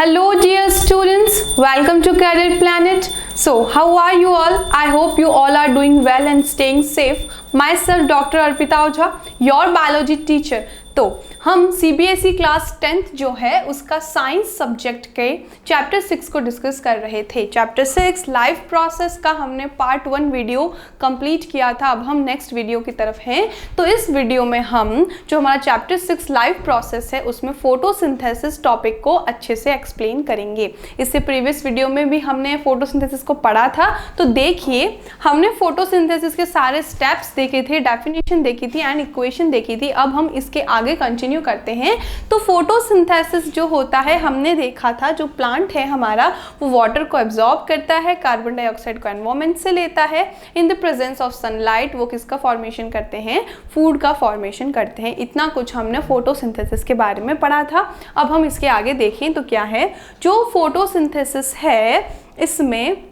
Hello dear students, welcome to Career Planet. So how are you all? I hope you all are doing well and staying safe. Myself Dr. Arpita Ojha, your biology teacher. तो हम CBSE class 10th जो है उसका science subject के chapter 6 को discuss कर रहे थे। चैप्टर 6 लाइफ प्रोसेस का हमने पार्ट 1 वीडियो कंप्लीट किया था। अब हम नेक्स्ट वीडियो की तरफ हैं। तो इस वीडियो में हम जो हमारा चैप्टर 6 लाइफ प्रोसेस है उसमें फोटोसिंथेसिस टॉपिक को अच्छे से एक्सप्लेन करेंगे। इससे प्रीवियस वीडियो में भी हमने फोटोसिंथेसिस को पढ़ा था। तो देखिए, हमने फोटोसिंथेसिस के सारे स्टेप्स देखे थे, डेफिनेशन देखी थी एंड इक्वेशन देखी थी। अब हम इसके आगे कंटिन्यू करते हैं। तो फोटोसिंथेसिस जो होता है, हमने देखा था जो प्लांट है हमारा वो वाटर को एब्जॉर्ब करता है, कार्बन डाइऑक्साइड को एनवायरमेंट से लेता है। In the presence of sunlight वो किसका फॉर्मेशन करते हैं? फूड का फॉर्मेशन करते हैं। इतना कुछ हमने फोटोसिंथेसिस के बारे में पढ़ा था। अब हम इसके आगे देखें तो क्या है, जो फोटोसिंथेसिस है इसमें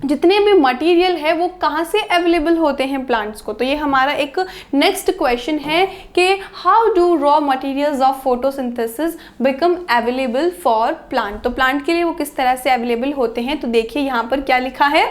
जितने भी मटेरियल है वो कहाँ से अवेलेबल होते हैं प्लांट्स को। तो ये हमारा एक नेक्स्ट क्वेश्चन है कि how do raw materials of photosynthesis become available for plant. तो प्लांट के लिए वो किस तरह से अवेलेबल होते हैं। तो देखिए यहाँ पर क्या लिखा है,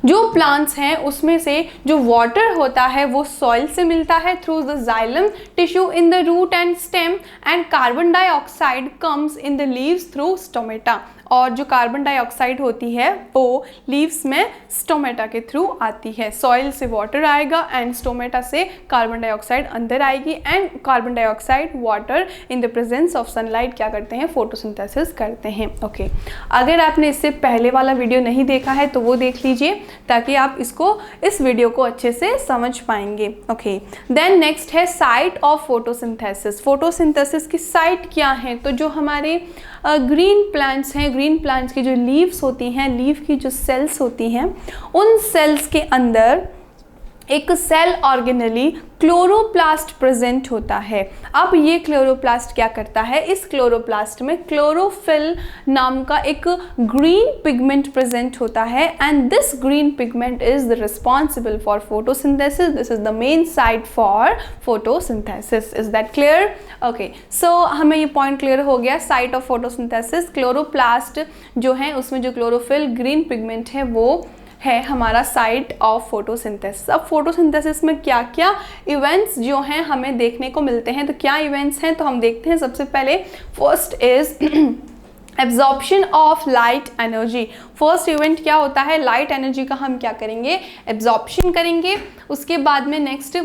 जो प्लांट्स हैं उसमें से जो वाटर होता है वो सॉइल से मिलता है through the xylem tissue in the root and stem, and carbon dioxide comes in the leaves through stomata. और जो कार्बन डाइऑक्साइड होती है वो लीव्स में स्टोमेटा के थ्रू आती है। सॉइल से वाटर आएगा एंड स्टोमेटा से कार्बन डाइऑक्साइड अंदर आएगी, and carbon dioxide water in the presence of sunlight क्या करते हैं? फोटोसिंथेसिस करते हैं। ओके, अगर आपने इससे पहले वाला वीडियो नहीं देखा है तो वो देख लीजिए ताकि आप इस वीडियो को अच्छे से समझ पाएंगे। ओके, देन नेक्स्ट है साइट ऑफ फोटोसिंथेसिस। फोटोसिंथेसिस की साइट क्या है? तो जो हमारे ग्रीन प्लांट्स हैं, ग्रीन प्लांट्स की जो लीव्स होती हैं, लीव की जो सेल्स होती हैं, उन सेल्स के अंदर एक सेल ऑर्गेनेली क्लोरोप्लास्ट प्रेजेंट होता है। अब ये क्लोरोप्लास्ट क्या करता है? इस क्लोरोप्लास्ट में क्लोरोफिल नाम का एक ग्रीन पिगमेंट प्रेजेंट होता है, and this green pigment is the responsible for photosynthesis. This is the main site for photosynthesis. Is that clear? Okay, so हमें ये पॉइंट क्लियर हो गया। साइट ऑफ फोटोसिंथेसिस, क्लोरोप्लास्ट जो है उसमें जो क्लोरोफिल ग्रीन पिगमेंट है वो है हमारा साइट ऑफ फोटोसिंथेसिस। अब फोटोसिंथेसिस में क्या क्या इवेंट्स जो हैं हमें देखने को मिलते हैं। तो क्या इवेंट्स हैं? तो हम देखते हैं। सबसे पहले first is absorption of light energy. First event क्या होता है? लाइट एनर्जी का हम क्या करेंगे? एब्जॉर्प्शन करेंगे। उसके बाद में नेक्स्ट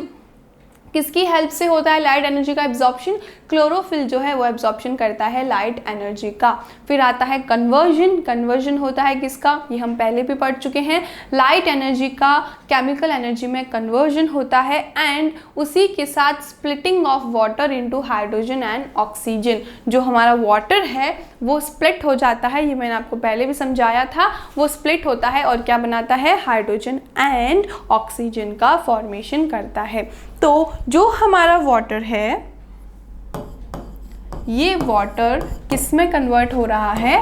किसकी हेल्प से होता है लाइट एनर्जी का एब्जॉर्प्शन? क्लोरोफिल जो है वो एब्जॉर्प्शन करता है लाइट एनर्जी का। फिर आता है कन्वर्जन। कन्वर्जन होता है किसका? ये हम पहले भी पढ़ चुके हैं। लाइट एनर्जी का केमिकल एनर्जी में कन्वर्जन होता है, एंड उसी के साथ splitting of water into hydrogen and oxygen. जो हमारा वाटर है वो स्प्लिट हो जाता है, ये मैंने आपको पहले भी समझाया था। वो स्प्लिट होता है और क्या बनाता है? हाइड्रोजन एंड ऑक्सीजन का फॉर्मेशन करता है। तो जो हमारा वाटर है ये वाटर किस में कन्वर्ट हो रहा है?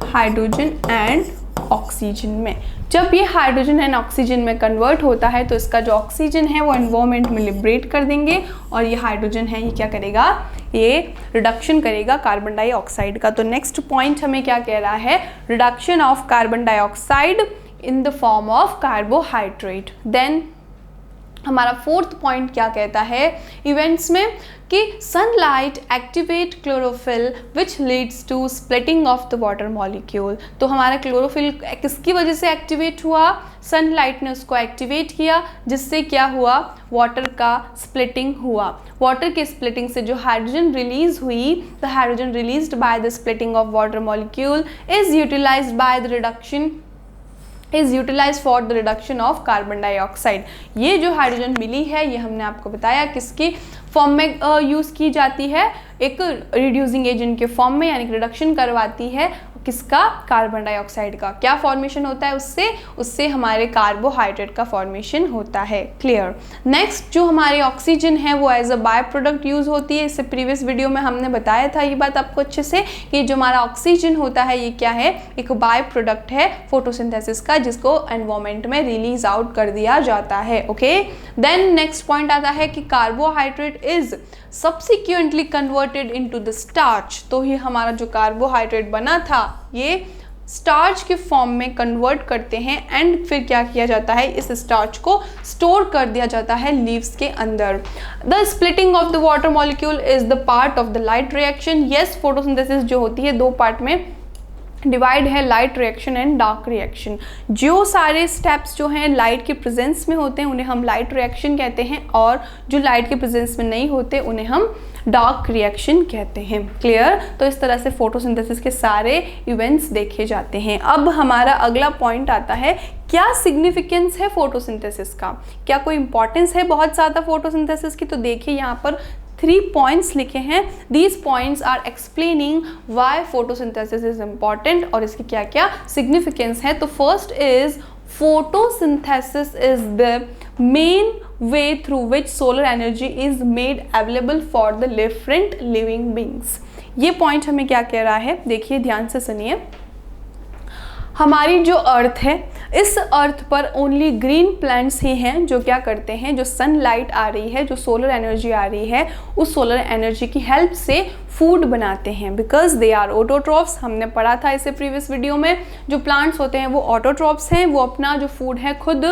हाइड्रोजन एंड ऑक्सीजन में। जब ये हाइड्रोजन एंड ऑक्सीजन में कन्वर्ट होता है तो इसका जो ऑक्सीजन है वो एनवायरनमेंट में लिबरेट कर देंगे, और ये हाइड्रोजन है ये क्या करेगा? ये रिडक्शन करेगा कार्बन डाइऑक्साइड का। तो नेक्स्ट पॉइंट हमें क्या कह रहा है? Reduction of carbon dioxide in the form of carbohydrate. Then हमारा फोर्थ पॉइंट क्या कहता है इवेंट्स में कि sunlight activate chlorophyll which leads to splitting of the water molecule. तो हमारा क्लोरोफिल किसकी वजह से एक्टिवेट हुआ? सनलाइट ने उसको एक्टिवेट किया, जिससे क्या हुआ? वाटर का स्प्लिटिंग हुआ। वाटर के स्प्लिटिंग से जो हाइड्रोजन रिलीज हुई, the hydrogen released by the splitting of water molecule is utilized by the reduction is utilize for the reduction of carbon dioxide. ये जो हाइड्रोजन मिली है ये हमने आपको बताया किसकी फॉर्म में यूज़ की जाती है? एक रिड्यूसिंग एजेंट के फॉर्म में, यानी रिडक्शन करवाती है किसका? कार्बन डाइऑक्साइड का। क्या फॉर्मेशन होता है उससे हमारे कार्बोहाइड्रेट का फॉर्मेशन होता है। क्लियर? नेक्स्ट जो हमारी ऑक्सीजन है वो as a by product use होती है। इससे प्रीवियस वीडियो में हमने बताया था ये बात आपको अच्छे से कि जो हमारा ऑक्सीजन होता है ये क्या है? एक बाय प्रोडक्ट है फोटोसिंथेसिस का, जिसको एनवायरमेंट में रिलीज आउट कर दिया जाता है। ओके, देन नेक्स्ट पॉइंट आता है कि carbohydrate is subsequently converted into the starch, तो ये हमारा जो कार्बोहाइड्रेट बना था ये स्टार्च के फॉर्म में कन्वर्ट करते हैं एंड फिर क्या किया जाता है, इस स्टार्च को स्टोर कर दिया जाता है लीव्स के अंदर। The splitting of the water molecule is the part of the light reaction. Yes, photosynthesis जो होती है दो पार्ट में डिवाइड है, light reaction and dark reaction. जो सारे स्टेप्स जो हैं लाइट के प्रेजेंस में होते हैं उन्हें हम लाइट रिएक्शन कहते हैं, और जो लाइट के प्रेजेंस में नहीं होते उन्हें हम डार्क रिएक्शन कहते हैं। क्लियर? तो इस तरह से फोटोसिंथेसिस के सारे इवेंट्स देखे जाते हैं। अब हमारा अगला पॉइंट आता है, क्या सिग्निफिकेंस है फोटोसिंथेसिस का, क्या कोई इंपॉर्टेंस है बहुत ज़्यादा फोटोसिंथेसिस की? तो देखिए यहाँ पर 3 पॉइंट्स लिखे हैं। These points are explaining why photosynthesis is important और इसकी क्या क्या सिग्निफिकेंस है। तो first is photosynthesis is the main way through which solar energy is made available for the different living beings। ये पॉइंट हमें क्या कह रहा है, देखिए ध्यान से सुनिए। हमारी जो अर्थ है, इस अर्थ पर ओनली ग्रीन प्लांट्स ही हैं जो क्या करते हैं, जो सनलाइट आ रही है, जो सोलर एनर्जी आ रही है, उस सोलर एनर्जी की हेल्प से फूड बनाते हैं, बिकॉज दे आर ऑटोट्रॉप्स। हमने पढ़ा था इसे प्रीवियस वीडियो में। जो प्लांट्स होते हैं वो ऑटोट्रॉप्स हैं, वो अपना जो फूड है खुद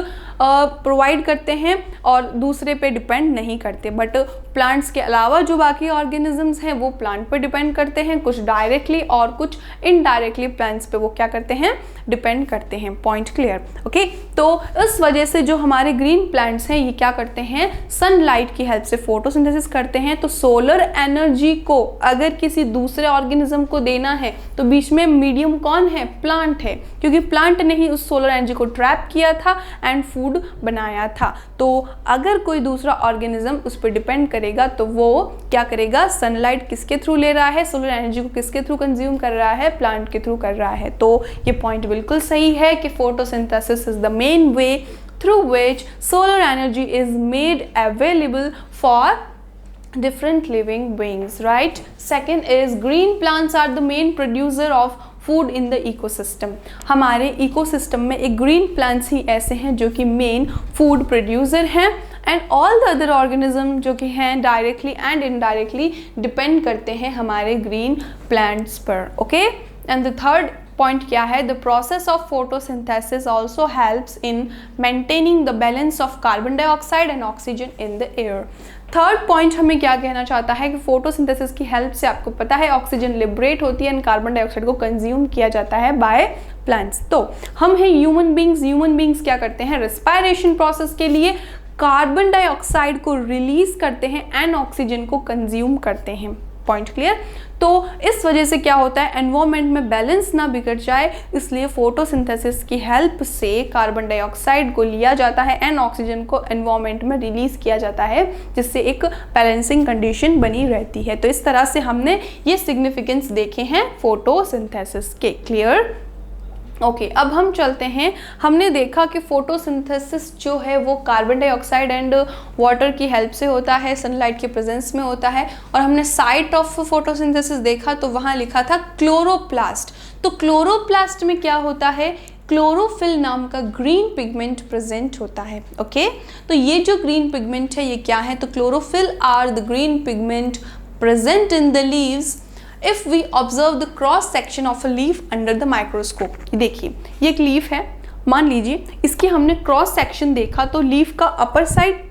प्रोवाइड करते हैं और दूसरे पे डिपेंड नहीं करते। बट प्लांट्स के अलावा जो बाकी ऑर्गेनिजम्स हैं वो प्लांट पे डिपेंड करते हैं, कुछ डायरेक्टली और कुछ इनडायरेक्टली प्लांट्स पे वो क्या करते हैं, डिपेंड करते हैं। Point clear? ओके, तो इस वजह से जो हमारे ग्रीन प्लांट्स हैं ये क्या करते हैं, सनलाइट की हेल्प से फोटोसिंथेसिस करते हैं। तो सोलर एनर्जी को अगर किसी दूसरे ऑर्गेनिज्म को देना है तो बीच में मीडियम कौन है, प्लांट है, क्योंकि प्लांट ने ही उस सोलर एनर्जी को ट्रैप किया था एंड फूड बनाया था। तो अगर कोई दूसरा ऑर्गेनिज्म उस पर डिपेंड करेगा तो वो क्या करेगा, सनलाइट किसके थ्रू ले रहा है, सोलर एनर्जी को किसके थ्रू कंज्यूम कर रहा है, प्लांट के थ्रू कर रहा है। तो ये पॉइंट बिल्कुल सही है कि photosynthesis is the main way through which solar energy is made available for different living beings, right? Second is green plants are the main producer of food in the ecosystem। हमारे ecosystem में एक green plants ही ऐसे हैं जो कि main food producer हैं, and all the other organism जो कि हैं डायरेक्टली एंड इनडायरेक्टली डिपेंड करते हैं हमारे ग्रीन प्लांट्स पर। Okay, and the third point क्या है, the process of photosynthesis also helps in maintaining the balance of carbon dioxide and oxygen in the air. Third point हमें क्या कहना चाहता है कि फोटोसिंथेसिस की हेल्प से आपको पता है ऑक्सीजन लिबरेट होती है एंड कार्बन डाइऑक्साइड को कंज्यूम किया जाता है बाय प्लांट्स। तो हम हैं ह्यूमन बींग्स क्या करते हैं, रेस्पायरेशन प्रोसेस के लिए कार्बन डाइऑक्साइड को रिलीज करते हैं एंड ऑक्सीजन को कंज्यूम करते हैं। Point clear? तो इस वजह से क्या होता है, एनवायरनमेंट में बैलेंस ना बिगड़ जाए, इसलिए फोटोसिंथेसिस की हेल्प से कार्बन डाइऑक्साइड को लिया जाता है एंड ऑक्सीजन को एनवायरनमेंट में रिलीज किया जाता है, जिससे एक बैलेंसिंग कंडीशन बनी रहती है। तो इस तरह से हमने ये सिग्निफिकेंस देखे हैं फोटोसिंथेसिस के। क्लियर? ओके, अब हम चलते हैं। हमने देखा कि फोटोसिंथेसिस जो है वो कार्बन डाइऑक्साइड एंड वाटर की हेल्प से होता है, सनलाइट के प्रेजेंस में होता है, और हमने साइट ऑफ फोटोसिंथेसिस देखा तो वहाँ लिखा था क्लोरोप्लास्ट। तो क्लोरोप्लास्ट में क्या होता है, क्लोरोफिल नाम का ग्रीन पिगमेंट प्रेजेंट होता है। ओके, तो ये जो ग्रीन पिगमेंट है ये क्या है, तो chlorophyll are the green pigment present in the leaves if we observe the cross section of a leaf under the microscope। देखिए ये एक लीफ है, मान लीजिए इसकी हमने क्रॉस सेक्शन देखा तो लीफ का upper side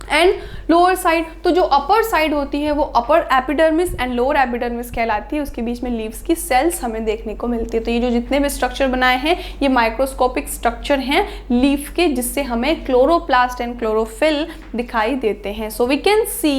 and lower side, तो जो अपर साइड होती है वो upper epidermis and lower epidermis कहलाती है, उसके बीच में लीव्स की सेल्स हमें देखने को मिलती है। तो ये जो जितने भी स्ट्रक्चर बनाए हैं ये माइक्रोस्कोपिक स्ट्रक्चर हैं लीफ के, जिससे हमें क्लोरोप्लास्ट एंड क्लोरोफिल दिखाई देते हैं। So we can see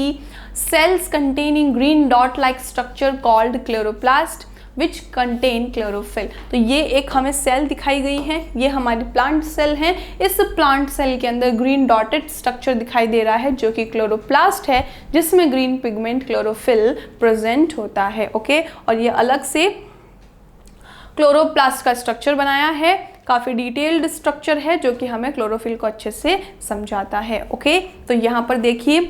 cells containing green dot like structure called chloroplast which contain chlorophyll। तो ये एक हमें सेल दिखाई गई है, ये हमारी प्लांट सेल है। इस प्लांट सेल के अंदर ग्रीन डॉटेड स्ट्रक्चर दिखाई दे रहा है जो कि क्लोरोप्लास्ट है, जिसमें ग्रीन पिगमेंट क्लोरोफिल प्रेजेंट होता है। ओके, और ये अलग से क्लोरोप्लास्ट का स्ट्रक्चर बनाया है, काफ़ी डिटेल्ड स्ट्रक्चर है जो कि हमें क्लोरोफिल को अच्छे से समझाता है। ओके, तो यहाँ पर देखिए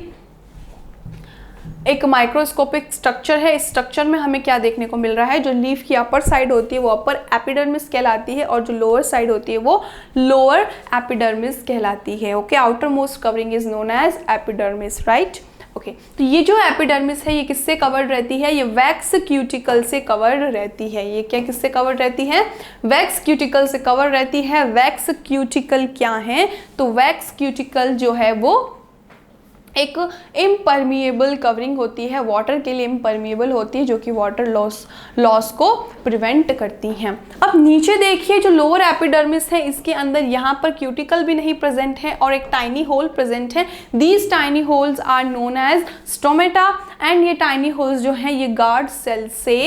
एक माइक्रोस्कोपिक स्ट्रक्चर है। इस स्ट्रक्चर में हमें क्या देखने को मिल रहा है, जो लीफ की अपर साइड होती है वो अपर एपिडर्मिस कहलाती है और जो लोअर साइड होती है वो लोअर एपिडर्मिस कहलाती है। Okay, outermost covering is known as epidermis, right? Okay, तो ये जो एपिडर्मिस है ये किससे कवर्ड रहती है? ये वैक्स क्यूटिकल से कवर्ड रहती है। ये क्या किससे कवर्ड रहती है? वैक्स क्यूटिकल से कवर्ड रहती है। वैक्स क्यूटिकल क्या है? तो वैक्स क्यूटिकल जो है वो एक इम्परमिएबल कवरिंग होती है, वाटर के लिए इम्परमिएबल होती है, जो कि वाटर लॉस को प्रिवेंट करती हैं। अब नीचे देखिए जो लोअर एपिडर्मिस है इसके अंदर यहाँ पर क्यूटिकल भी नहीं प्रेजेंट है और एक टाइनी होल प्रेजेंट है। These tiny holes are known as stomata and ये टाइनी होल्स जो हैं ये गार्ड सेल से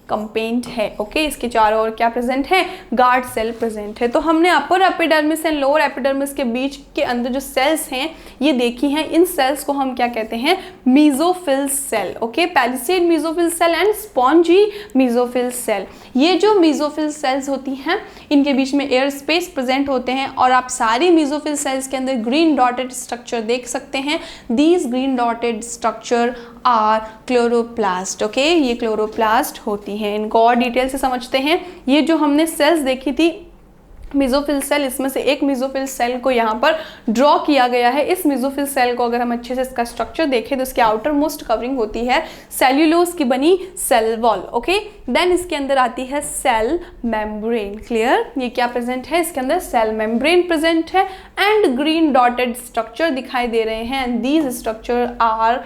कंपेन्ड है। ओके, इसके चारों ओर क्या प्रेजेंट है? गार्ड सेल प्रेजेंट है। तो हमने upper epidermis and lower epidermis के बीच के अंदर जो सेल्स हैं ये देखी हैं। इन सेल्स को हम क्या कहते हैं? Mesophyll cell. Okay, palisade mesophyll cell and spongy mesophyll cell. ये जो मीजोफिल सेल्स होती हैं इनके बीच में एयर स्पेस प्रेजेंट होते हैं और आप सारी मीजोफिल सेल्स के अंदर ग्रीन डॉटेड स्ट्रक्चर देख सकते हैं। These green dotted structure are chloroplast. Okay, ये क्लोरोप्लास्ट होती हैं। इनको और डिटेल से समझते हैं। ये जो हमने सेल्स देखी थी मीजोफिल सेल, इसमें से एक मीजोफिल सेल को यहाँ पर ड्रॉ किया गया है। इस मीजोफिल सेल को अगर हम अच्छे से इसका स्ट्रक्चर देखें तो इसकी आउटर मोस्ट कवरिंग होती है सेल्यूलोज की बनी सेल वॉल। ओके, देन इसके अंदर आती है सेल मेम्ब्रेन। क्लियर? ये क्या प्रेजेंट है? इसके अंदर सेल मेम्ब्रेन प्रेजेंट है एंड ग्रीन डॉटेड स्ट्रक्चर दिखाई दे रहे हैं एंड दीज स्ट्रक्चर आर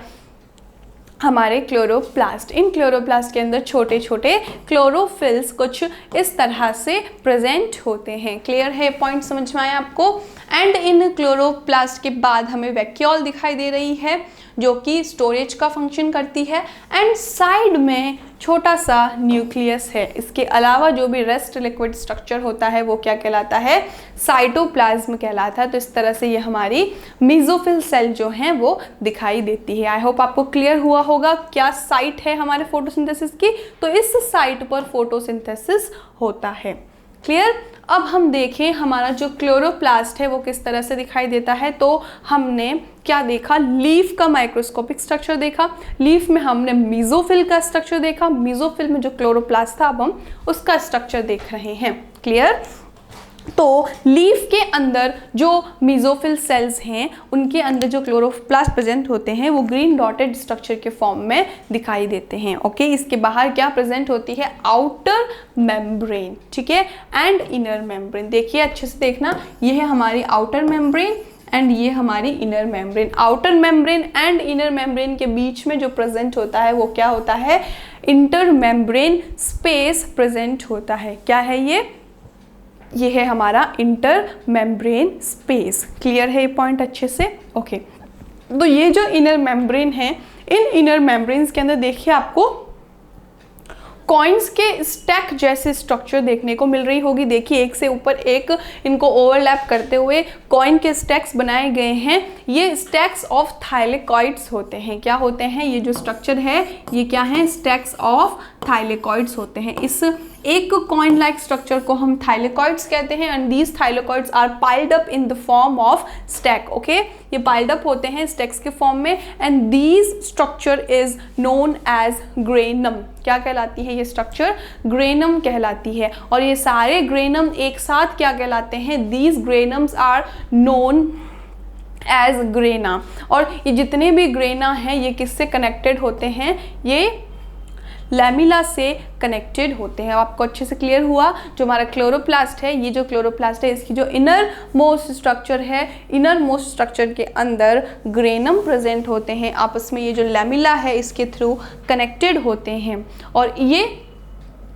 हमारे क्लोरोप्लास्ट। इन क्लोरोप्लास्ट के अंदर छोटे छोटे क्लोरोफिल्स कुछ इस तरह से प्रेजेंट होते हैं। क्लियर है? पॉइंट समझ में आया आपको? एंड इन क्लोरोप्लास्ट के बाद हमें वैक्यूल दिखाई दे रही है जो कि स्टोरेज का फंक्शन करती है एंड साइड में छोटा सा न्यूक्लियस है। इसके अलावा जो भी रेस्ट लिक्विड स्ट्रक्चर होता है वो क्या कहलाता है? साइटोप्लाज्म कहलाता है। तो इस तरह से ये हमारी मीजोफिल सेल जो हैं वो दिखाई देती है। आई होप आपको क्लियर हुआ होगा क्या साइट है हमारे फोटोसिंथेसिस की। तो इस साइट पर फोटोसिंथेसिस होता है। क्लियर? अब हम देखें हमारा जो क्लोरोप्लास्ट है वो किस तरह से दिखाई देता है। तो हमने क्या देखा? लीफ का माइक्रोस्कोपिक स्ट्रक्चर देखा। लीफ में हमने मीजोफिल का स्ट्रक्चर देखा। मीजोफिल में जो क्लोरोप्लास्ट था अब हम उसका स्ट्रक्चर देख रहे हैं। क्लियर? तो लीफ के अंदर जो मीजोफिल सेल्स हैं उनके अंदर जो क्लोरोप्लास्ट प्रेजेंट होते हैं वो ग्रीन डॉटेड स्ट्रक्चर के फॉर्म में दिखाई देते हैं। ओके, इसके बाहर क्या प्रेजेंट होती है? Outer membrane. ठीक है, एंड इनर मेम्ब्रेन। देखिए अच्छे से देखना, ये है हमारी आउटर मेम्ब्रेन एंड ये हमारी inner membrane. Outer membrane and inner membrane के बीच में जो प्रेजेंट होता है वो क्या होता है? इंटर मेम्ब्रेन स्पेस प्रेजेंट होता है। क्या है ये है हमारा इंटर मेम्ब्रेन स्पेस। क्लियर है ये पॉइंट अच्छे से? ओके, तो ये जो इनर मेम्ब्रेन है इन इनर मेम्ब्रेन्स के अंदर देखिए आपको कॉइन्स के स्टैक जैसे स्ट्रक्चर देखने को मिल रही होगी। देखिए एक से ऊपर एक इनको ओवरलैप करते हुए कॉइन के स्टैक्स बनाए गए हैं। ये स्टैक्स ऑफ थाइलेकॉइड्स होते हैं। क्या होते हैं? ये जो स्ट्रक्चर है ये क्या है? स्टैक्स ऑफ थाइलेकॉइड्स होते हैं। इस एक कॉइन लाइक स्ट्रक्चर को हम थाइलेकॉइड्स कहते हैं and these thylakoids are piled up in the form of stack. Okay, ये पाइल्ड अप होते हैं स्टैक्स के फॉर्म में and these structure is known as granum. क्या कहलाती है ये स्ट्रक्चर? ग्रेनम कहलाती है। और ये सारे ग्रेनम एक साथ क्या कहलाते हैं? These granums are known as grana. और ये जितने भी ग्रेना हैं ये किससे कनेक्टेड होते हैं? ये लैमिला से कनेक्टेड होते हैं। आपको अच्छे से क्लियर हुआ? जो हमारा क्लोरोप्लास्ट है, ये जो क्लोरोप्लास्ट है इसकी जो इनर मोस्ट स्ट्रक्चर है, इनर मोस्ट स्ट्रक्चर के अंदर ग्रेनम प्रेजेंट होते हैं। आपस में ये जो लैमिला है इसके थ्रू कनेक्टेड होते हैं और ये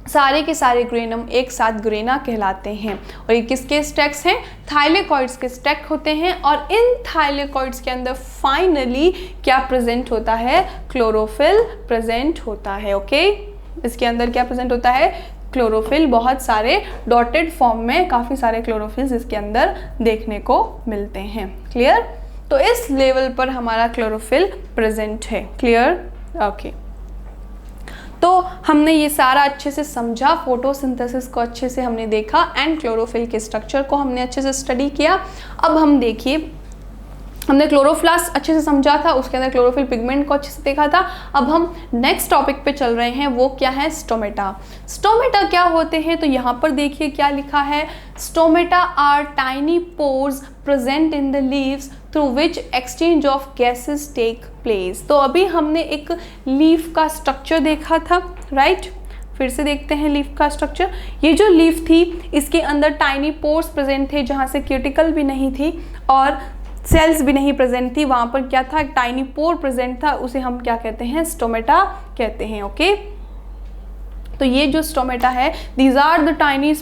सारे के सारे ग्रेनम एक साथ ग्रेना कहलाते हैं। और ये किसके स्टैक्स हैं? थाइलेकॉइड्स के स्टैक होते हैं। और इन थाइलेकॉइड्स के अंदर फाइनली क्या प्रेजेंट होता है? क्लोरोफिल प्रेजेंट होता है। ओके, इसके अंदर क्या प्रेजेंट होता है? क्लोरोफिल। बहुत सारे डॉटेड फॉर्म में काफ़ी सारे क्लोरोफिल्स इसके अंदर देखने को मिलते हैं। क्लियर? तो इस लेवल पर हमारा क्लोरोफिल प्रेजेंट है। क्लियर? ओके, तो हमने ये सारा अच्छे से समझा, फोटोसिंथेसिस को अच्छे से हमने देखा एंड क्लोरोफिल के स्ट्रक्चर को हमने अच्छे से स्टडी किया। अब हम देखिए हमने क्लोरोप्लास्ट अच्छे से समझा था, उसके अंदर क्लोरोफिल पिगमेंट को अच्छे से देखा था। अब हम नेक्स्ट टॉपिक पे चल रहे हैं, वो क्या है, स्टोमेटा। स्टोमेटा क्या होते हैं, तो यहाँ पर देखिए क्या लिखा है, stomata are tiny pores present in the leaves through which exchange of gases take place. तो अभी हमने एक लीफ का स्ट्रक्चर देखा था, राइट। फिर से देखते हैं लीफ का स्ट्रक्चर। ये जो लीफ थी इसके अंदर टाइनी पोर्स प्रेजेंट थे, जहाँ से क्यूटिकल भी नहीं थी और सेल्स भी नहीं प्रेजेंट थी, वहाँ पर क्या था, टाइनी पोर प्रेजेंट था, उसे हम क्या कहते हैं, स्टोमेटा कहते हैं। ओके, तो ये जो स्टोमेटा है, these are the tiny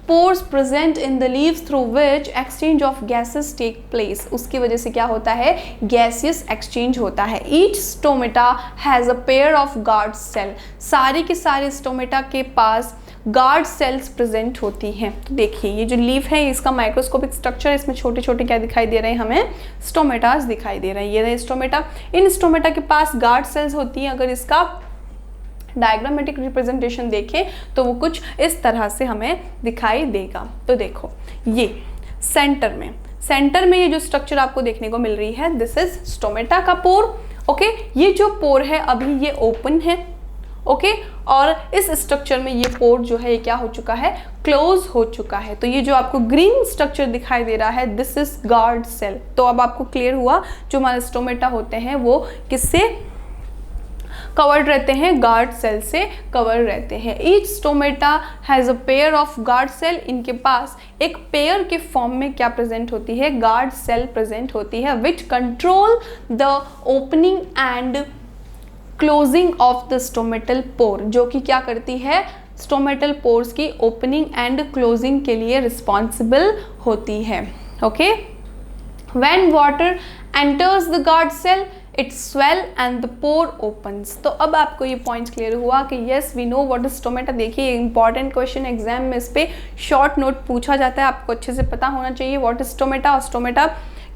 pores present in the leaves through which exchange of gases take place. उसकी वजह से क्या होता है, गैसियस एक्सचेंज होता है। Each stomata has a pair of guard cell. सारे के सारे स्टोमेटा के पास गार्ड सेल्स प्रेजेंट होती हैं। तो देखिए ये जो लीफ है, इसका माइक्रोस्कोपिक स्ट्रक्चर, इसमें छोटे छोटे क्या दिखाई दे रहे हैं, हमें स्टोमेटास दिखाई दे रहे हैं। ये रहे स्टोमेटा। इन स्टोमेटा के पास गार्ड सेल्स होती हैं। अगर इसका डायग्रामेटिक रिप्रेजेंटेशन देखें तो वो कुछ इस तरह से हमें दिखाई देगा। तो देखो ये सेंटर में ये जो स्ट्रक्चर आपको देखने को मिल रही है, दिस इज स्टोमेटा का पोर। ओके, ये जो पोर है अभी ये ओपन है। ओके, और इस स्ट्रक्चर में ये पोर जो है ये क्या हो चुका है, क्लोज हो चुका है। तो ये जो आपको ग्रीन स्ट्रक्चर दिखाई दे रहा है, दिस इज गार्ड सेल। तो अब आपको क्लियर हुआ जो हमारे स्टोमेटा होते हैं वो किससे कवर्ड रहते हैं, गार्ड सेल से कवर रहते हैं। Each stomata has a pair of guard cell. इनके पास एक पेयर के फॉर्म में क्या प्रेजेंट होती है, गार्ड सेल प्रेजेंट होती है, which control the opening and closing of the stomatal pore, जो कि क्या करती है, स्टोमेटल पोर्स की ओपनिंग एंड क्लोजिंग के लिए रिस्पॉन्सिबल होती है। Okay, when water enters the guard cell it swell and the pore opens. तो अब आपको ये पॉइंट क्लियर हुआ कि yes we know what is stomata. देखिए इंपॉर्टेंट क्वेश्चन एग्जाम में इस पर शॉर्ट नोट पूछा जाता है, आपको अच्छे से पता होना चाहिए व्हाट इज स्टोमेटा। और स्टोमेटा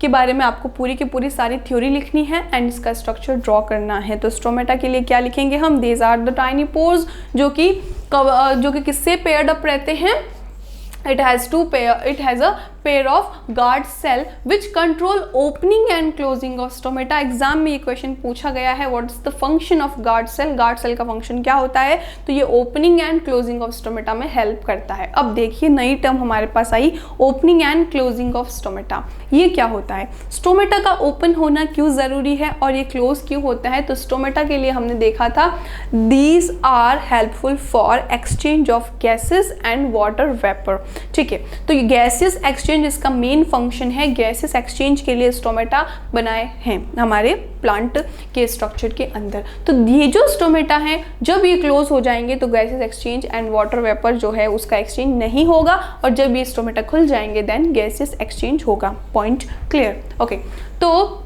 के बारे में आपको पूरी की पूरी सारी थ्योरी लिखनी है एंड इसका स्ट्रक्चर ड्रॉ करना है। तो स्टोमेटा के लिए क्या लिखेंगे हम, these are the tiny pores, जो कि किससे पेयर्ड अप रहते हैं, it has a pair of guard cell which control opening and closing of stomata। Exam में ये क्वेश्चन पूछा गया है, what is the function of guard cell। Guard cell का फंक्शन क्या होता है, तो ये opening and closing of stomata में हेल्प करता है। अब देखिए नई टर्म हमारे पास आई, opening and closing of stomata. ये क्या होता है, स्टोमेटा का ओपन होना क्यों ज़रूरी है और ये क्लोज क्यों होता है। तो स्टोमेटा के लिए हमने देखा था, these are helpful for exchange of gases and water vapour. ठीक है, तो ये गैसेस एक्सचेंज इसका मेन फंक्शन है। गैसेस एक्सचेंज के लिए स्टोमेटा बनाए हैं हमारे प्लांट के स्ट्रक्चर के अंदर। तो ये जो स्टोमेटा है जब ये क्लोज हो जाएंगे तो gases exchange and water vapour जो है उसका एक्सचेंज नहीं होगा, और जब ये स्टोमेटा खुल जाएंगे देन गैसेस एक्सचेंज होगा। Point clear. ओके, तो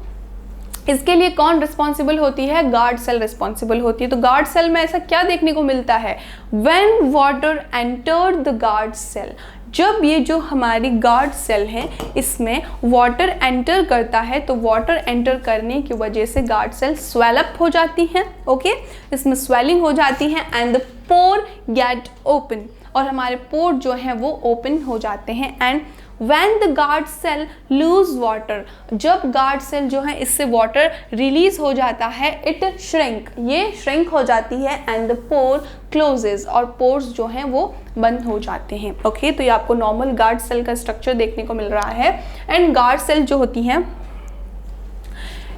इसके लिए कौन रिस्पॉन्सिबल होती है, गार्ड सेल रिस्पॉन्सिबल होती है। तो गार्ड सेल में ऐसा क्या देखने को मिलता है, when water enter the guard cell, जब ये जो हमारी गार्ड सेल है इसमें वाटर एंटर करता है तो वाटर एंटर करने की वजह से गार्ड सेल स्वेल अप हो जाती हैं। ओके, इसमें स्वेलिंग हो जाती है and the pore get open, और हमारे पोर जो हैं वो ओपन हो जाते हैं। And when the guard cell lose water, जब गार्ड सेल जो है इससे वाटर रिलीज हो जाता है, इट श्रिंक, ये श्रिंक हो जाती है एंड द पोर क्लोजेज, और पोर्स जो हैं वो बंद हो जाते हैं। ओके, तो ये आपको नॉर्मल गार्ड सेल का स्ट्रक्चर देखने को मिल रहा है। एंड गार्ड सेल जो होती हैं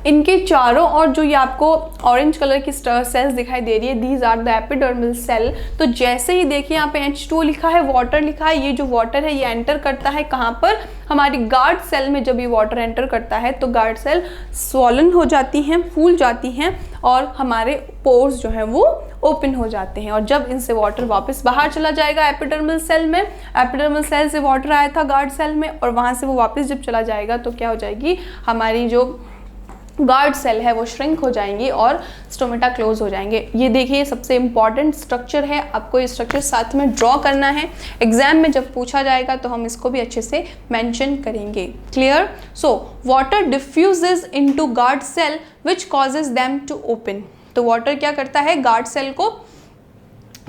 इनके चारों और जो ये आपको ऑरेंज कलर की सेल्स दिखाई दे रही है, these are the epidermal cell. तो जैसे ही देखिए यहाँ पे H2 लिखा है, वाटर लिखा है, ये जो वाटर है ये एंटर करता है कहाँ पर, हमारी गार्ड सेल में। जब ये वाटर एंटर करता है तो गार्ड सेल स्वॉलन हो जाती हैं, फूल जाती हैं, और हमारे पोर्स जो हैं वो ओपन हो जाते हैं। और जब इनसे वाटर वापस बाहर चला जाएगा एपिडर्मल सेल में, एपिडर्मल सेल से वाटर आया था गार्ड सेल में और वहाँ से वो वापस जब चला जाएगा तो क्या हो जाएगी, हमारी जो गार्ड सेल है वो श्रिंक हो जाएंगी और स्टोमेटा क्लोज हो जाएंगे। ये देखिए सबसे इंपॉर्टेंट स्ट्रक्चर है, आपको ये स्ट्रक्चर साथ में ड्रॉ करना है। एग्जाम में जब पूछा जाएगा तो हम इसको भी अच्छे से मेंशन करेंगे। Clear. So water diffuses into guard cell which causes them to open. तो वाटर क्या करता है, गार्ड सेल को,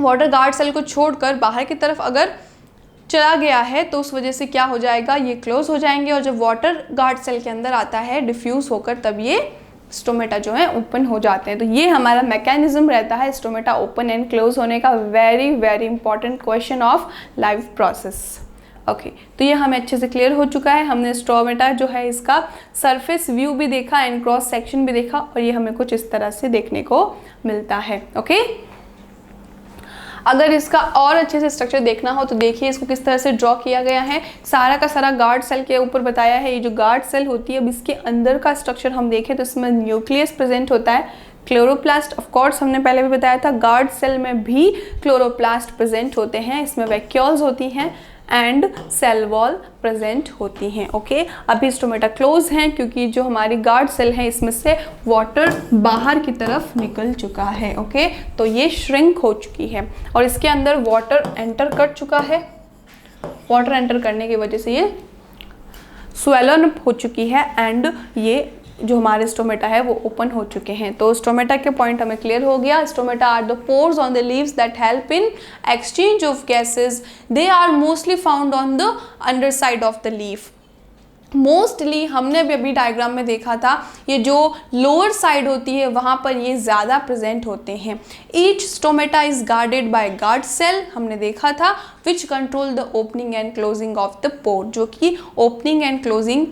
वाटर गार्ड सेल को छोड़कर बाहर की तरफ अगर चला गया है तो उस वजह से क्या हो जाएगा, ये क्लोज हो जाएंगे, और जब वाटर गार्ड सेल के अंदर आता है डिफ्यूज होकर तब ये स्टोमेटा जो है ओपन हो जाते हैं। तो ये हमारा मैकेनिज्म रहता है स्टोमेटा ओपन एंड क्लोज होने का। Very very important question of life process. Okay, तो ये हमें अच्छे से क्लियर हो चुका है। हमने स्टोमेटा जो है इसका सरफेस व्यू भी देखा एंड क्रॉस सेक्शन भी देखा, और ये हमें कुछ इस तरह से देखने को मिलता है। ओके, अगर इसका और अच्छे से स्ट्रक्चर देखना हो तो देखिए इसको किस तरह से ड्रॉ किया गया है। सारा का सारा गार्ड सेल के ऊपर बताया है। ये जो गार्ड सेल होती है, अब इसके अंदर का स्ट्रक्चर हम देखें तो इसमें न्यूक्लियस प्रेजेंट होता है, क्लोरोप्लास्ट, ऑफ कोर्स हमने पहले भी बताया था गार्ड सेल में भी क्लोरोप्लास्ट प्रेजेंट होते हैं, इसमें वैक्यूल्स होती हैं एंड सेल वॉल प्रेजेंट होती हैं। ओके, अभी स्टोमेटा क्लोज हैं क्योंकि जो हमारी गार्ड सेल है इसमें से वाटर बाहर की तरफ निकल चुका है। ओके, तो ये श्रिंक हो चुकी है और इसके अंदर वाटर एंटर कर चुका है। वाटर एंटर करने की वजह से ये स्वेलन अप हो चुकी है एंड ये जो हमारे स्टोमेटा है वो ओपन हो चुके हैं। तो स्टोमेटा के पॉइंट हमें क्लियर हो गया। Stomata are the pores on the leaves that help in exchange of gases. They are mostly found on the underside of the leaf. Mostly हमने भी अभी डायग्राम में देखा था, ये जो लोअर साइड होती है वहाँ पर ये ज़्यादा प्रेजेंट होते हैं। Each stomata is guarded by guard cell, हमने देखा था, which control the opening and closing of the pore, जो कि ओपनिंग एंड क्लोजिंग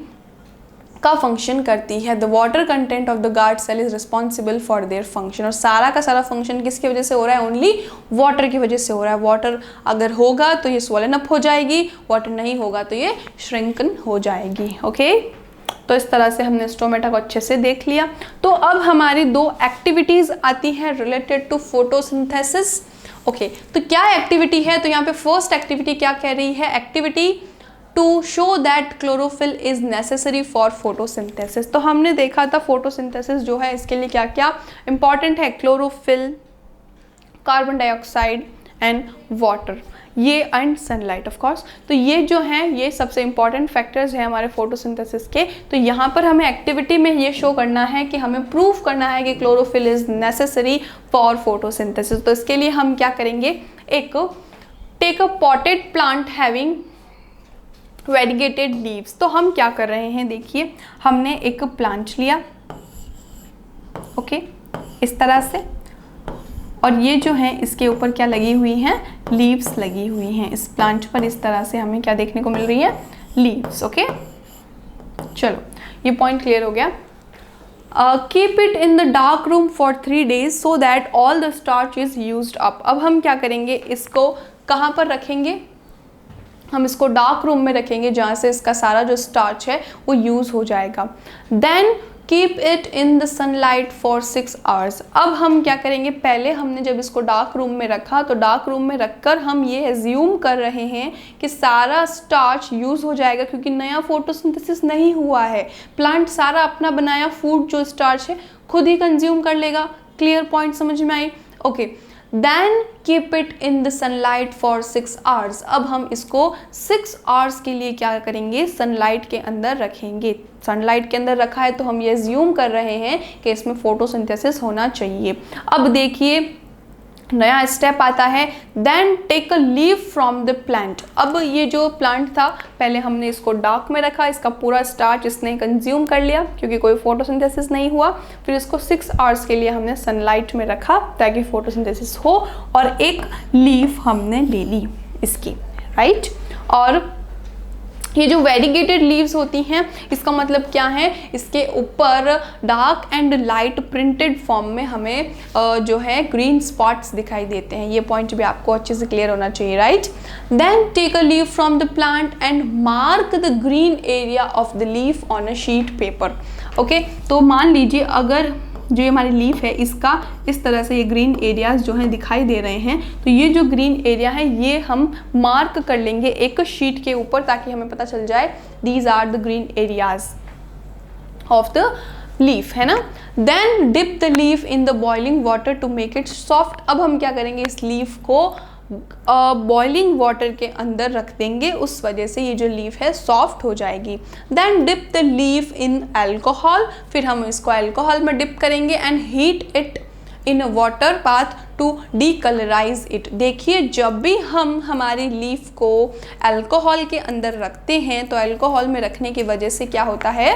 का फंक्शन करती है। The water content of the guard cell is responsible for their function. और सारा का सारा फंक्शन किसकी वजह से हो रहा है, ओनली वाटर की वजह से हो रहा है। वाटर अगर होगा तो ये स्वोलन अप हो जाएगी, वाटर नहीं होगा तो ये श्रिंकन हो जाएगी। ओके, तो इस तरह से हमने स्टोमेटा को अच्छे से देख लिया। तो अब हमारी दो एक्टिविटीज़ आती हैं रिलेटेड टू फोटोसिंथेसिस। ओके, तो क्या एक्टिविटी है, तो यहाँ पे फर्स्ट एक्टिविटी क्या कह रही है, activity to show that chlorophyll is necessary for photosynthesis. तो हमने देखा था फोटोसिंथेसिस जो है इसके लिए क्या क्या इंपॉर्टेंट है, chlorophyll, carbon dioxide and water, ये एंड सनलाइट ऑफ कोर्स। तो ये जो हैं ये सबसे इंपॉर्टेंट फैक्टर्स हैं हमारे फोटोसिंथेसिस के। तो यहाँ पर हमें एक्टिविटी में ये शो करना है कि हमें प्रूव करना है कि chlorophyll is necessary for photosynthesis. तो इसके लिए हम क्या करेंगे, एक take a potted plant having variegated leaves. तो हम क्या कर रहे हैं, देखिए हमने एक प्लांट लिया, ओके, इस तरह से, और ये जो है इसके ऊपर क्या लगी हुई हैं, लीव्स लगी हुई हैं। इस प्लांट पर इस तरह से हमें क्या देखने को मिल रही है, लीव्स। ओके, चलो ये पॉइंट क्लियर हो गया। Keep it in the dark room for 3 days so that all the starch is used up. अब हम क्या करेंगे, इसको कहाँ पर रखेंगे, हम इसको डार्क रूम में रखेंगे जहाँ से इसका सारा जो स्टार्च है वो यूज़ हो जाएगा। Then keep it in the sunlight for 6 hours। अब हम क्या करेंगे, पहले हमने जब इसको डार्क रूम में रखा तो डार्क रूम में रखकर हम ये एज्यूम कर रहे हैं कि सारा स्टार्च यूज़ हो जाएगा, क्योंकि नया फोटोसिंथेसिस नहीं हुआ है। प्लांट सारा अपना बनाया फूड जो स्टार्च है खुद ही कंज्यूम कर लेगा। क्लियर पॉइंट समझ में आई? Okay, then keep it in the sunlight for 6 hours। अब हम इसको 6 hours के लिए क्या करेंगे, सनलाइट के अंदर रखेंगे। सनलाइट के अंदर रखा है तो हम ये एज्यूम कर रहे हैं कि इसमें फोटोसिंथेसिस होना चाहिए। अब देखिए नया स्टेप आता है, then take a leave from the plant. अब ये जो प्लांट था पहले हमने इसको डार्क में रखा, इसका पूरा स्टार्च इसने कंज्यूम कर लिया क्योंकि कोई फोटोसिंथेसिस नहीं हुआ। फिर इसको 6 hours के लिए हमने सनलाइट में रखा ताकि फोटोसिंथेसिस हो, और एक लीफ हमने ले ली इसकी, राइट। और ये जो वेरीगेटेड लीव्स होती हैं इसका मतलब क्या है, इसके ऊपर dark and light printed form में हमें जो है ग्रीन स्पॉट्स दिखाई देते हैं। ये पॉइंट भी आपको अच्छे से क्लियर होना चाहिए, right. Then take a leaf from the plant and mark the green area of the leaf on a sheet paper. Okay, तो मान लीजिए अगर जो ये हमारी लीफ है इसका इस तरह से ये ग्रीन एरियाज जो हैं दिखाई दे रहे हैं, तो ये जो ग्रीन एरिया है ये हम मार्क कर लेंगे एक शीट के ऊपर ताकि हमें पता चल जाए these are the green areas of the leaf, है ना। Then dip the leaf in the boiling water to make it soft. अब हम क्या करेंगे, इस लीफ को बॉइलिंग वाटर के अंदर रख देंगे, उस वजह से ये जो लीफ है सॉफ्ट हो जाएगी। Then dip the leaf in alcohol, फिर हम इसको अल्कोहल में डिप करेंगे and heat it in a water bath to decolourise it. देखिए जब भी हम हमारी लीफ को अल्कोहल के अंदर रखते हैं तो अल्कोहल में रखने की वजह से क्या होता है,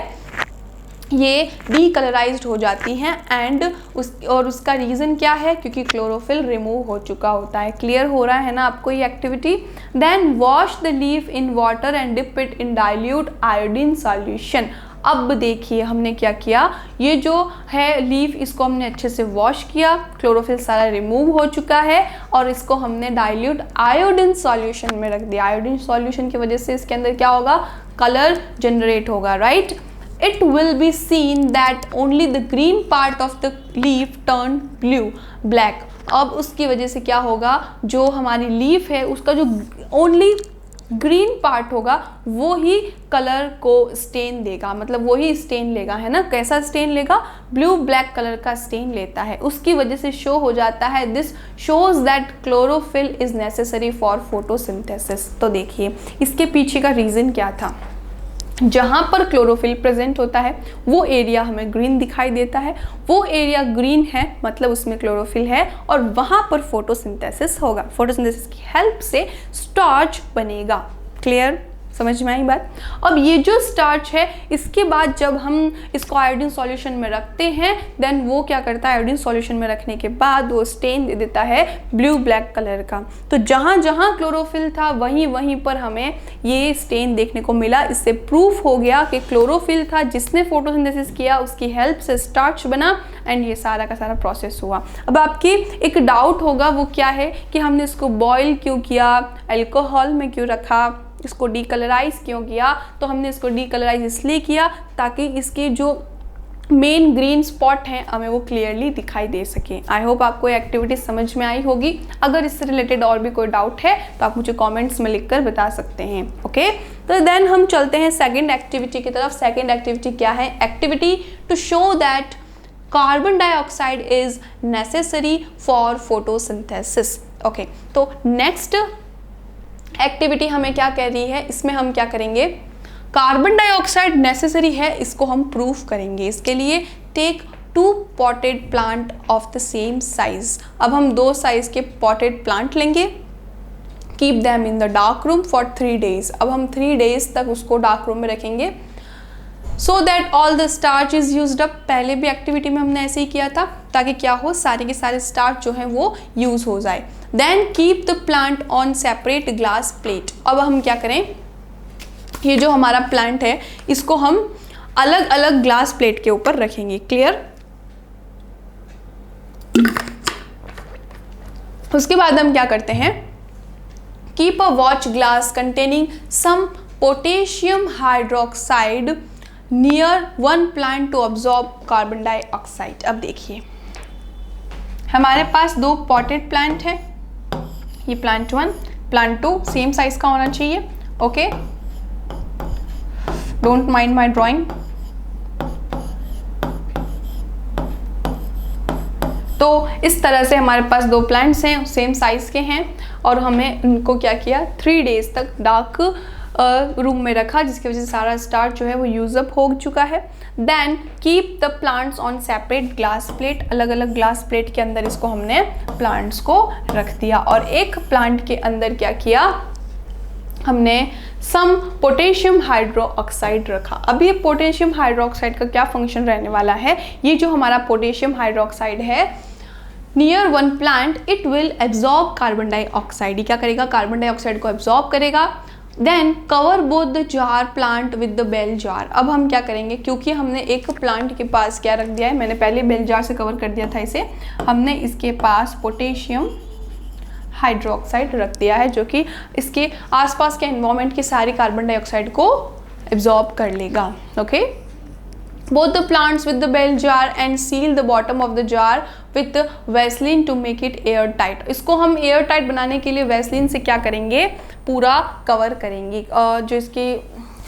ये डीकलराइज्ड हो जाती हैं एंड उसका रीज़न क्या है, क्योंकि क्लोरोफिल रिमूव हो चुका होता है। क्लियर हो रहा है ना आपको ये activity. Then wash the leaf in water and dip it in dilute iodine solution. अब देखिए हमने क्या किया, ये जो है लीफ इसको हमने अच्छे से वॉश किया, क्लोरोफिल सारा रिमूव हो चुका है और इसको हमने डाइल्यूट आयोडीन सॉल्यूशन में रख दिया। आयोडीन सॉल्यूशन की वजह से इसके अंदर क्या होगा, कलर जनरेट होगा, right. It will be seen that only the green part of the leaf turned blue, black। अब उसकी वजह से क्या होगा, जो हमारी लीफ है उसका जो ओनली ग्रीन पार्ट होगा वो ही कलर को स्टेन देगा, मतलब वो ही स्टेन लेगा, है ना। कैसा स्टेन लेगा, ब्लू ब्लैक कलर का स्टेन लेता है। उसकी वजह से शो हो जाता है, this shows that chlorophyll is necessary for photosynthesis. तो देखिए इसके पीछे का रीज़न क्या था, जहाँ पर क्लोरोफिल प्रेजेंट होता है वो एरिया हमें ग्रीन दिखाई देता है, वो एरिया ग्रीन है मतलब उसमें क्लोरोफिल है और वहाँ पर फोटोसिंथेसिस होगा। फोटोसिंथेसिस की हेल्प से स्टार्च बनेगा। क्लियर, समझ में आई बात। अब ये जो स्टार्च है इसके बाद जब हम इसको आयोडीन सॉल्यूशन में रखते हैं देन वो क्या करता है, आयोडीन सॉल्यूशन में रखने के बाद वो स्टेन दे देता है ब्लू ब्लैक कलर का। तो जहाँ जहाँ क्लोरोफिल था वहीं वहीं पर हमें ये स्टेन देखने को मिला। इससे प्रूफ हो गया कि क्लोरोफिल था जिसने फोटोसिंथेसिस किया, उसकी हेल्प से स्टार्च बना एंड ये सारा का सारा प्रोसेस हुआ। अब आपकी एक डाउट होगा वो क्या है कि हमने इसको बॉयल क्यों किया, अल्कोहल में क्यों रखा, इसको डीकलराइज क्यों किया। तो हमने इसको डीकलराइज इसलिए किया ताकि इसके जो मेन ग्रीन स्पॉट हैं हमें वो क्लियरली दिखाई दे सके। आई होप आपको ये एक्टिविटी समझ में आई होगी। अगर इससे रिलेटेड और भी कोई डाउट है तो आप मुझे कमेंट्स में लिखकर बता सकते हैं। ओके, तो देन हम चलते हैं सेकंड एक्टिविटी की तरफ। सेकंड एक्टिविटी क्या है, activity to show that carbon dioxide is necessary for photosynthesis. Okay, तो नेक्स्ट एक्टिविटी हमें क्या कह रही है, इसमें हम क्या करेंगे, कार्बन डाइऑक्साइड नेसेसरी है इसको हम प्रूफ करेंगे। इसके लिए take 2 potted plant of the same size. अब हम 2 साइज के पॉटेड प्लांट लेंगे, keep them in the dark room for 3 days। अब हम 3 days तक उसको डार्क रूम में रखेंगे so that all the starch is used up. पहले भी एक्टिविटी में हमने ऐसे ही किया था ताकि क्या हो, सारे के सारे स्टार्च जो हैं वो यूज हो जाए। Then keep the plant on separate glass plate. अब हम क्या करें, ये जो हमारा प्लांट है इसको हम अलग अलग ग्लास प्लेट के ऊपर रखेंगे। क्लियर, उसके बाद हम क्या करते हैं, keep a watch glass containing some potassium hydroxide near 1 plant to absorb carbon dioxide. अब देखिए हमारे पास 2 पॉटेड प्लांट है, ये प्लांट 1 प्लांट 2 सेम साइज का होना चाहिए। Okay, don't mind my drawing. तो इस तरह से हमारे पास 2 प्लांट्स हैं, सेम साइज के हैं और हमें उनको क्या किया, 3 days तक डार्क रूम में रखा जिसकी वजह से सारा स्टार्च जो है वो यूज अप हो चुका है। Then keep the plants on separate glass plate. अलग अलग ग्लास प्लेट के अंदर इसको हमने प्लांट्स को रख दिया और एक प्लांट के अंदर क्या किया, हमने सम पोटेशियम हाइड्रोक्साइड रखा। अब ये पोटेशियम हाइड्रोक्साइड का क्या फंक्शन रहने वाला है, ये जो हमारा पोटेशियम हाइड्रोक्साइड है near 1 plant it will absorb carbon dioxide. ये क्या करेगा, कार्बन डाइऑक्साइड को एब्जॉर्ब करेगा। Then cover both the jar plant with the bell jar. अब हम क्या करेंगे, क्योंकि हमने एक प्लांट के पास क्या रख दिया है, मैंने पहले बेल जार से कवर कर दिया था इसे, हमने इसके पास पोटेशियम हाइड्रोक्साइड रख दिया है जो कि इसके आसपास के एनवायरनमेंट की सारी कार्बन डाइऑक्साइड को एब्जॉर्ब कर लेगा। Okay, both the plants with the bell jar and seal the bottom of the jar with Vaseline to make it air tight। इसको हम एयर टाइट बनाने के लिए वैसलीन से क्या करेंगे, पूरा कवर करेंगे। जो इसकी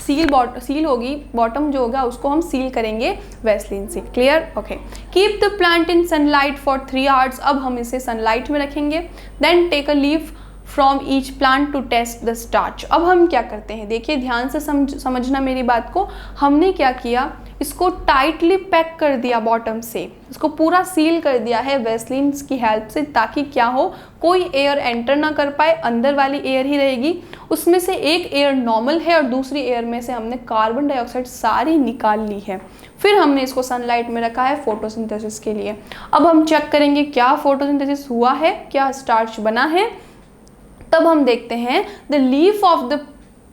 सील होगी, बॉटम जो होगा उसको हम सील करेंगे वैसलीन से। Clear, okay. Keep the plant in sunlight for 3 hours। अब हम इसे सनलाइट में रखेंगे। Then take a leaf from each plant to test the starch. अब हम क्या करते हैं, देखिए ध्यान से समझना मेरी बात को। हमने क्या किया, इसको टाइटली पैक कर दिया बॉटम से, इसको पूरा सील कर दिया है वेस्लिन की हेल्प से, ताकि क्या हो, कोई एयर एंटर ना कर पाए, अंदर वाली एयर ही रहेगी। उसमें से एक एयर नॉर्मल है और दूसरी एयर में से हमने कार्बन डाइऑक्साइड सारी निकाल ली है। फिर हमने इसको सनलाइट में रखा है फोटोसिंथेसिस के लिए। अब हम चेक करेंगे क्या फोटोसिंथेसिस हुआ है, क्या स्टार्च बना है। तब हम देखते हैं the leaf of the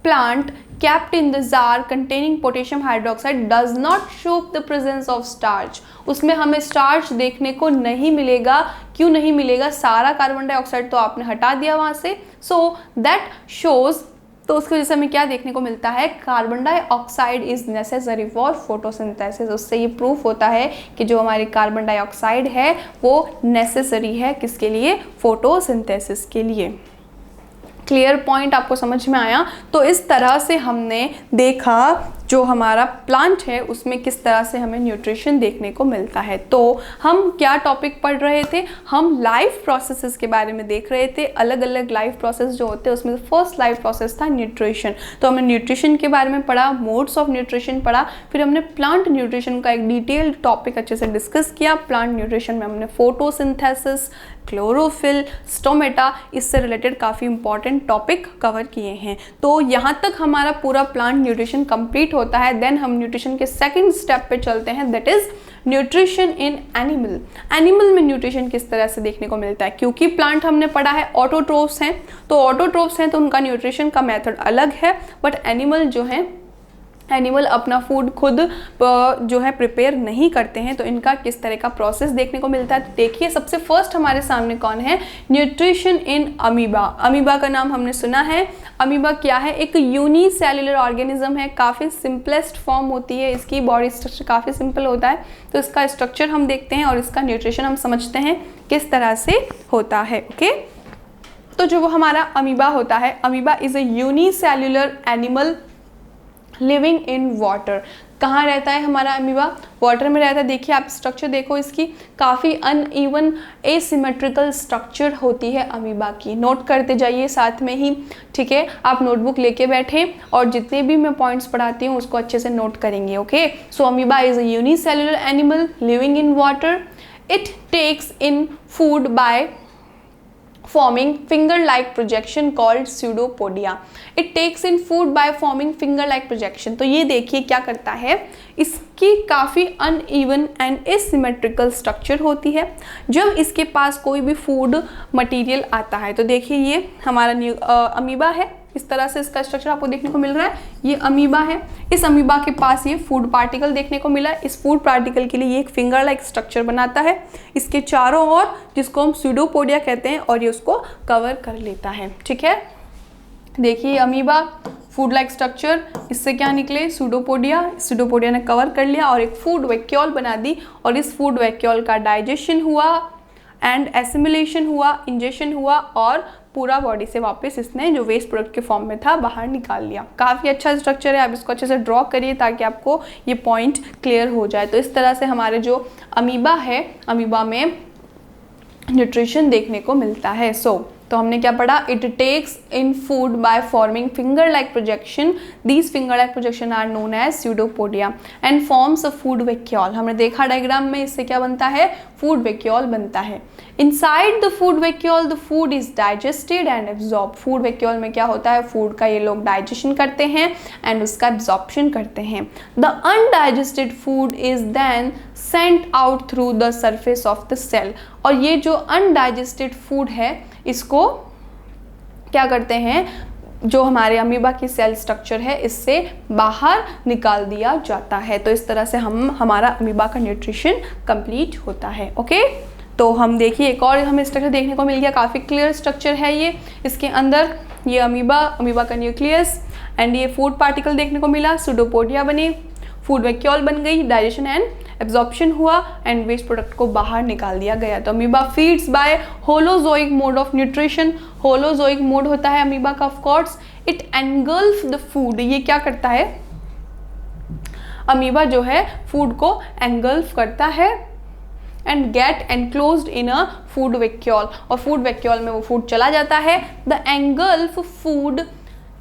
plant kept in the jar containing potassium hydroxide does not show the presence of starch। उसमें हमें स्टार्च देखने को नहीं मिलेगा। क्यों नहीं मिलेगा? सारा कार्बन डाइऑक्साइड तो आपने हटा दिया वहाँ से। सो दैट शोज, तो उसकी वजह से हमें क्या देखने को मिलता है, carbon dioxide is necessary for photosynthesis. उससे ये प्रूफ होता है कि जो हमारी कार्बन डाइऑक्साइड है वो नेसेसरी है किसके लिए, फोटोसिंथेसिस के लिए। क्लियर पॉइंट आपको समझ में आया? तो इस तरह से हमने देखा जो हमारा प्लांट है उसमें किस तरह से हमें न्यूट्रिशन देखने को मिलता है। तो हम क्या टॉपिक पढ़ रहे थे, हम लाइफ प्रोसेसेस के बारे में देख रहे थे। अलग अलग लाइफ प्रोसेस जो होते हैं उसमें फर्स्ट लाइफ प्रोसेस था न्यूट्रिशन। तो हमने न्यूट्रिशन के बारे में पढ़ा, मोड्स ऑफ न्यूट्रिशन पढ़ा, फिर हमने प्लांट न्यूट्रिशन का एक डिटेल्ड टॉपिक अच्छे से डिस्कस किया। प्लांट न्यूट्रिशन में हमने फोटोसिंथेसिस, क्लोरोफिल, स्टोमेटा, इससे रिलेटेड काफ़ी इंपॉर्टेंट टॉपिक कवर किए हैं। तो यहाँ तक हमारा पूरा प्लांट न्यूट्रिशन कंप्लीट होता है। देन हम न्यूट्रिशन के सेकंड स्टेप पे चलते हैं, that is nutrition in animal. Animal में न्यूट्रिशन किस तरह से देखने को मिलता है, क्योंकि प्लांट हमने पढ़ा है ऑटोट्रोफ्स हैं, तो ऑटोट्रोफ्स हैं तो उनका न्यूट्रिशन का मेथड अलग है, बट एनिमल जो है, एनिमल अपना फूड खुद जो है प्रिपेयर नहीं करते हैं, तो इनका किस तरह का प्रोसेस देखने को मिलता है। देखिए सबसे फर्स्ट हमारे सामने कौन है, न्यूट्रिशन इन अमीबा। अमीबा का नाम हमने सुना है। अमीबा क्या है, एक यूनिसेल्युलर ऑर्गेनिज्म है, काफ़ी सिंपलेस्ट फॉर्म होती है इसकी, बॉडी स्ट्रक्चर काफ़ी सिंपल होता है। तो इसका स्ट्रक्चर हम देखते हैं और इसका न्यूट्रिशन हम समझते हैं किस तरह से होता है। ओके, तो जो वो हमारा अमीबा होता है, amoeba is a unicellular animal living in water. कहाँ रहता है हमारा अमीबा, वाटर में रहता है। देखिए आप स्ट्रक्चर देखो इसकी, काफ़ी अनइवन एसिमेट्रिकल स्ट्रक्चर होती है अमीबा की। नोट करते जाइए साथ में ही, ठीक है। आप नोटबुक लेके बैठें और जितने भी मैं पॉइंट्स पढ़ाती हूँ उसको अच्छे से नोट करेंगे। Okay, so amoeba is a unicellular animal living in water. It takes in food by forming finger-like projection called pseudopodia. It takes in food by forming finger-like projection. तो ये देखिए क्या करता है, इसकी काफ़ी अनइवन एंड एसिमेट्रिकल स्ट्रक्चर होती है। जब इसके पास कोई भी फूड मटेरियल आता है, तो देखिए ये हमारा अमीबा है, इस तरह से इसका स्ट्रक्चर आपको देखने को मिल रहा है। ये अमीबा है, इस अमीबा के पास ये फूड पार्टिकल देखने को मिला। इस फूड पार्टिकल के लिए ये एक फिंगर लाइक स्ट्रक्चर बनाता है इसके चारों ओर, जिसको हम स्यूडोपोडिया कहते हैं, और ये उसको कवर कर लेता है। ठीक है, देखिए अमीबा, फूड लाइक स्ट्रक्चर, इससे क्या निकले, स्यूडोपोडिया। स्यूडोपोडिया ने कवर कर लिया और एक फूड वैक्यूल बना दी, और इस फूड वैक्यूल का डाइजेशन हुआ एंड एसिमिलेशन हुआ, इंजेशन हुआ, और पूरा बॉडी से वापस इसने जो वेस्ट प्रोडक्ट के फॉर्म में था बाहर निकाल लिया। काफ़ी अच्छा स्ट्रक्चर है, आप इसको अच्छे से ड्रॉ करिए ताकि आपको ये पॉइंट क्लियर हो जाए। तो इस तरह से हमारे जो अमीबा है, अमीबा में न्यूट्रिशन देखने को मिलता है। तो हमने क्या पढ़ा, it takes in food by forming finger like projection. These finger like projection are known as pseudopodia and forms a food vacuole. हमने देखा डायग्राम में, इससे क्या बनता है, फूड वैक्यूल बनता है। Inside the food vacuole the food is digested and absorb. Food vacuole में क्या होता है, फूड का ये लोग डाइजेशन करते हैं एंड उसका एब्जॉर्प्शन करते हैं। The undigested food is then sent out through the surface of the cell. और ये जो अनडाइजेस्टेड फूड है, इसको क्या करते हैं, जो हमारे अमीबा की सेल स्ट्रक्चर है, इससे बाहर निकाल दिया जाता है। तो इस तरह से हमारा अमीबा का न्यूट्रिशन कंप्लीट होता है। ओके, तो हम देखिए एक और हमें स्ट्रक्चर देखने को मिल गया, काफ़ी क्लियर स्ट्रक्चर है ये। इसके अंदर ये अमीबा का न्यूक्लियस एंड ये फूड पार्टिकल देखने को मिला, स्यूडोपोडिया बने, फूड वैक्यूल बन गई, डाइजेशन एंड एब्जॉर्प्शन हुआ एंड वेस्ट प्रोडक्ट को बाहर निकाल दिया गया। तो amoeba feeds by holozoic mode of nutrition. Holozoic mode होता है अमीबा का, of course. It engulf the food. ये क्या करता है, अमीबा जो है फूड को एंगल्फ करता है and get enclosed in a food vacuole, और फूड वैक्यूल में वो फूड चला जाता है। The engulf food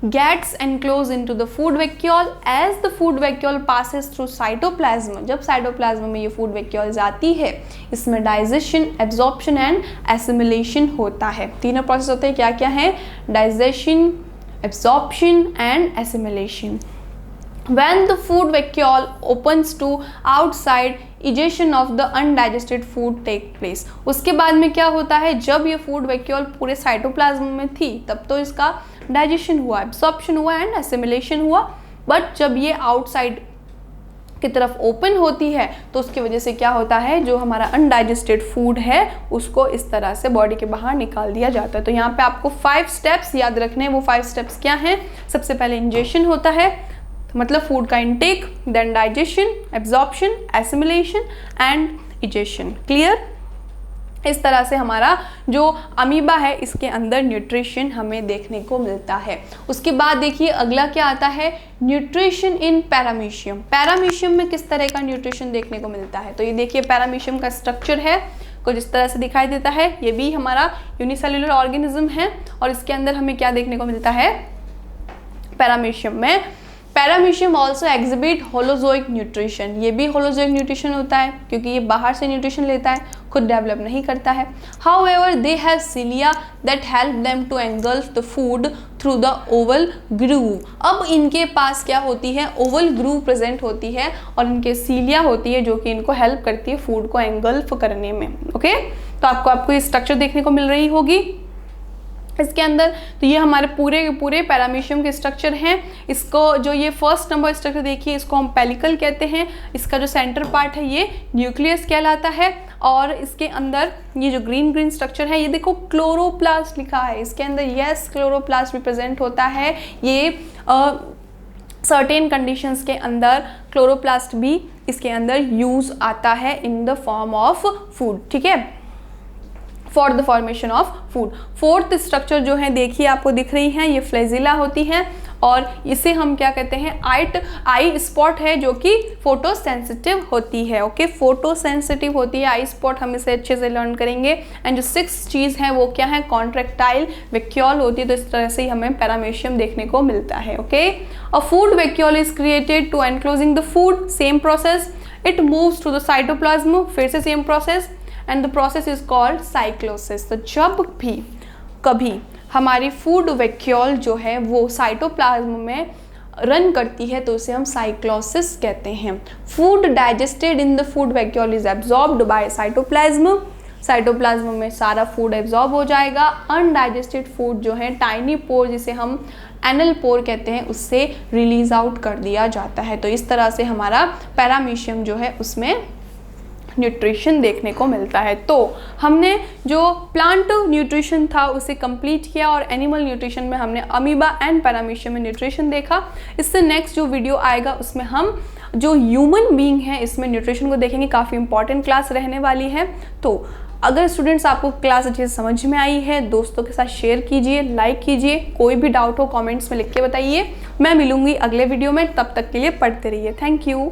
gets enclosed into the food vacuole. As the food vacuole passes through cytoplasm, जब cytoplasm में ये food vacuole जाती है, इसमें digestion, absorption and assimilation होता है। तीनों प्रोसेस होते हैं, क्या क्या है? digestion, absorption and assimilation. When the food vacuole opens to outside, egestion of the undigested food take place. उसके बाद में क्या होता है, जब ये food vacuole पूरे साइटोप्लाज्म में थी तब तो इसका डाइजेशन हुआ, एब्सॉर्प्शन हुआ एंड एसिमिलेशन हुआ, बट जब ये आउटसाइड की तरफ ओपन होती है तो उसकी वजह से क्या होता है, जो हमारा अनडाइजेस्टेड फूड है उसको इस तरह से बॉडी के बाहर निकाल दिया जाता है। तो यहाँ पे आपको 5 स्टेप्स याद रखने हैं। वो 5 स्टेप्स क्या हैं? सबसे पहले इंजेशन होता है, मतलब फूड का intake, then digestion, absorption, assimilation and egestion. Clear? इस तरह से हमारा जो अमीबा है इसके अंदर न्यूट्रिशन हमें देखने को मिलता है। उसके बाद देखिए अगला क्या आता है, न्यूट्रिशन इन पैरामीशियम। पैरामीशियम में किस तरह का न्यूट्रिशन देखने को मिलता है? तो ये देखिए पैरामीशियम का स्ट्रक्चर है, कुछ इस तरह से दिखाई देता है। ये भी हमारा यूनिसेल्युलर ऑर्गेनिज्म है और इसके अंदर हमें क्या देखने को मिलता है पैरामीशियम में? Paramecium also exhibit holozoic nutrition. ये भी होलोजोइक न्यूट्रिशन होता है क्योंकि ये बाहर से न्यूट्रिशन लेता है, खुद डेवलप नहीं करता है। However they have cilia that help them to engulf the food through the oval groove. अब इनके पास क्या होती है, ओवल ग्रूव प्रेजेंट होती है और इनके सीलिया होती है जो कि इनको हेल्प करती है फूड को एंगल्फ करने में। ओके, तो आपको ये स्ट्रक्चर देखने को मिल रही होगी इसके अंदर। तो ये हमारे पूरे पैरामीशियम के स्ट्रक्चर हैं। इसको जो ये फर्स्ट नंबर स्ट्रक्चर देखिए, इसको हम पेलिकल कहते हैं। इसका जो सेंटर पार्ट है ये न्यूक्लियस कहलाता है और इसके अंदर ये जो ग्रीन स्ट्रक्चर है, ये देखो क्लोरोप्लास्ट लिखा है इसके अंदर। यस, क्लोरोप्लास्ट रिप्रेजेंट होता है। ये सर्टेन कंडीशंस के अंदर क्लोरोप्लास्ट भी इसके अंदर यूज आता है इन द फॉर्म ऑफ फूड। ठीक है, for the formation of food. Fourth structure जो है देखिए आपको दिख रही है, ये फ्लैजिला होती है और इसे हम क्या कहते हैं, आई स्पॉट है जो कि फोटो सेंसिटिव होती है। ओके, फोटो सेंसिटिव होती है आई स्पॉट, हम इसे अच्छे से लर्न करेंगे। एंड जो 6 चीज़ है वो क्या है, कॉन्ट्रैक्टाइल वैक्यूल होती है। तो इस तरह से ही हमें पैरामीशियम देखने को मिलता है। Okay, a food vacuole is created to enclosing the food, same process, it moves to the cytoplasm, फिर से same process and the process is called cyclosis. तो जब भी कभी हमारी फूड वैक्यूल जो है वो साइटोप्लाज्म में रन करती है तो उसे हम साइक्लोसिस कहते हैं। Food digested in the food vacuole is absorbed bye cytoplasm. Cytoplasm में सारा फूड एब्जॉर्ब हो जाएगा। अनडाइजेस्टेड फूड जो है टाइनी पोर, जिसे हम एनल पोर कहते हैं, उससे रिलीज आउट कर दिया जाता है। तो इस तरह से हमारा पैरामीशियम जो है उसमें न्यूट्रिशन देखने को मिलता है। तो हमने जो प्लांट न्यूट्रिशन था उसे कंप्लीट किया और एनिमल न्यूट्रिशन में हमने अमीबा एंड पैरामीशियम में न्यूट्रिशन देखा। इससे नेक्स्ट जो वीडियो आएगा उसमें हम जो ह्यूमन बीइंग है इसमें न्यूट्रिशन को देखेंगे। काफ़ी इंपॉर्टेंट क्लास रहने वाली है। तो अगर स्टूडेंट्स आपको क्लास अच्छे से समझ में आई है, दोस्तों के साथ शेयर कीजिए, लाइक कीजिए। कोई भी डाउट हो कमेंट्स में लिख के बताइए। मैं मिलूंगी अगले वीडियो में, तब तक के लिए पढ़ते रहिए। Thank you.